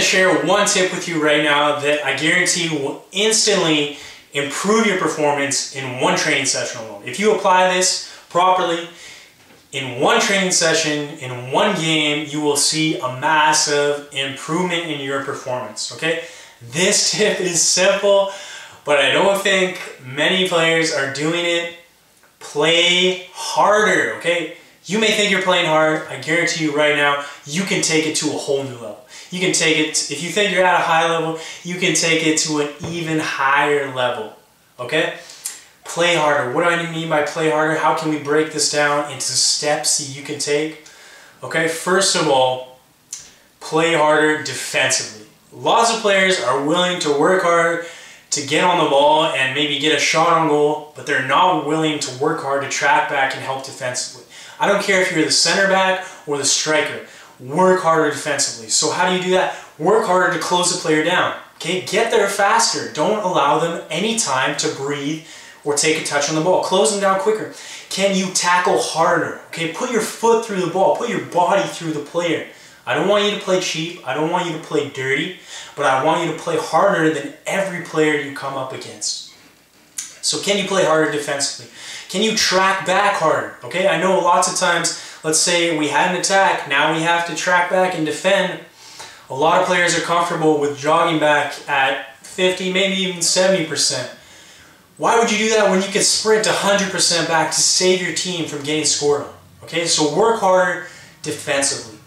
to share one tip with you right now that I guarantee will instantly improve your performance in one training session alone. If you apply this properly, in one training session, in one game, you will see a massive improvement in your performance, okay? This tip is simple, but I don't think many players are doing it. Play harder, okay? You may think you're playing hard. I guarantee you right now, you can take it to a whole new level. You can take it, if you think you're at a high level, you can take it to an even higher level, okay? Play harder. What do I mean by play harder? How can we break this down into steps that you can take? Okay, first of all, play harder defensively. Lots of players are willing to work hard to get on the ball and maybe get a shot on goal, but they're not willing to work hard to track back and help defensively. I don't care if you're the center back or the striker. Work harder defensively. So how do you do that? Work harder to close the player down. Okay, get there faster. Don't allow them any time to breathe or take a touch on the ball. Close them down quicker. Can you tackle harder? Okay, put your foot through the ball. Put your body through the player. I don't want you to play cheap. I don't want you to play dirty. But I want you to play harder than every player you come up against. So can you play harder defensively? Can you track back harder? Okay, I know lots of times, let's say we had an attack, now we have to track back and defend. A lot of players are comfortable with jogging back at 50, maybe even 70%. Why would you do that when you could sprint 100% back to save your team from getting scored on? Okay, so work harder defensively.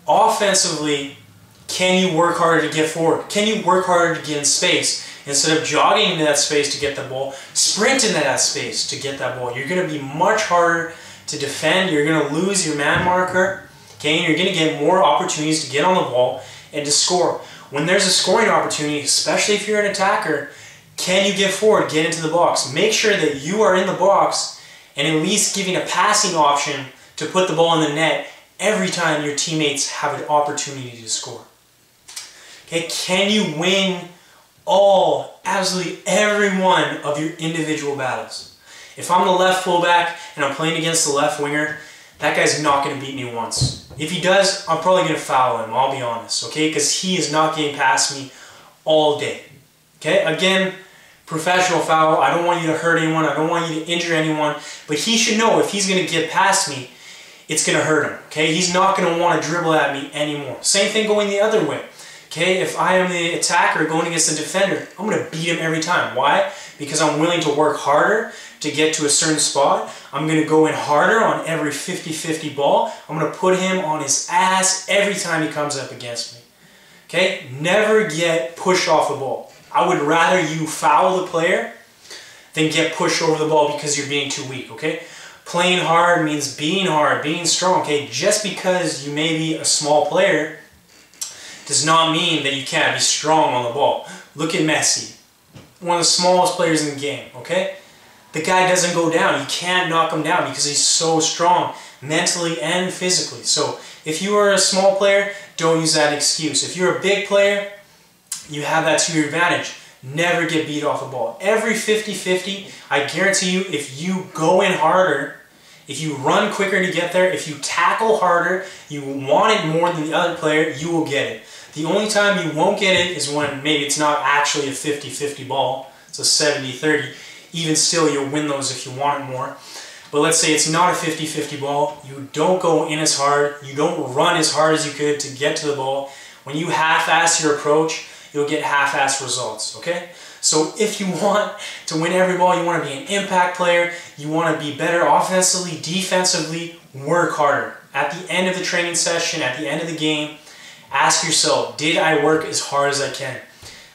Offensively, can you work harder to get forward? Can you work harder to get in space? Instead of jogging into that space to get the ball, sprint into that space to get that ball. You're going to be much harder to defend. You're going to lose your man marker. Okay, and you're going to get more opportunities to get on the ball and to score. When there's a scoring opportunity, especially if you're an attacker, can you get forward, get into the box? Make sure that you are in the box and at least giving a passing option to put the ball in the net every time your teammates have an opportunity to score. Okay, can you win absolutely every one of your individual battles? If I'm the left fullback and I'm playing against the left winger, that guy's not going to beat me once. If he does, I'm probably going to foul him, I'll be honest, okay? Because he is not getting past me all day. Okay, again, professional foul. I don't want you to hurt anyone. I don't want you to injure anyone. But he should know if he's going to get past me, it's going to hurt him. Okay, he's not going to want to dribble at me anymore. Same thing going the other way. Okay, if I am the attacker going against the defender, I'm going to beat him every time. Why? Because I'm willing to work harder to get to a certain spot. I'm going to go in harder on every 50-50 ball. I'm going to put him on his ass every time he comes up against me. Okay, never get pushed off the ball. I would rather you foul the player than get pushed over the ball because you're being too weak, okay? Playing hard means being hard, being strong, okay? Just because you may be a small player does not mean that you can't be strong on the ball. Look at Messi, one of the smallest players in the game, okay? The guy doesn't go down. You can't knock him down because he's so strong mentally and physically. So if you are a small player, don't use that excuse. If you're a big player, you have that to your advantage. Never get beat off the ball. Every 50-50, I guarantee you, if you go in harder, if you run quicker to get there, if you tackle harder, you want it more than the other player, you will get it. The only time you won't get it is when maybe it's not actually a 50-50 ball. It's a 70-30. Even still, you'll win those if you want it more. But let's say it's not a 50-50 ball. You don't go in as hard. You don't run as hard as you could to get to the ball. When you half-ass your approach, you'll get half-ass results, okay? So if you want to win every ball, you want to be an impact player, you want to be better offensively, defensively, work harder. At the end of the training session, at the end of the game, ask yourself, did I work as hard as I can?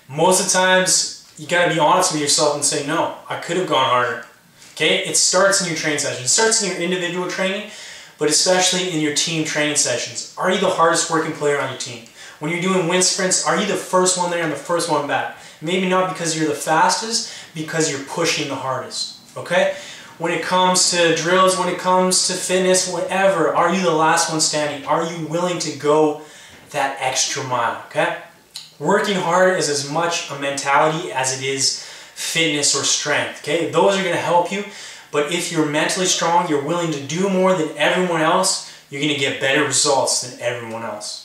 Most of the times, you got to be honest with yourself and say, no, I could have gone harder. Okay? It starts in your training session. It starts in your individual training, but especially in your team training sessions. Are you the hardest working player on your team? When you're doing wind sprints, are you the first one there and the first one back? Maybe not because you're the fastest, because you're pushing the hardest. Okay? When it comes to drills, when it comes to fitness, whatever, are you the last one standing? Are you willing to go that extra mile? Okay? Working hard is as much a mentality as it is fitness or strength. Okay? Those are going to help you, but if you're mentally strong, you're willing to do more than everyone else, you're going to get better results than everyone else.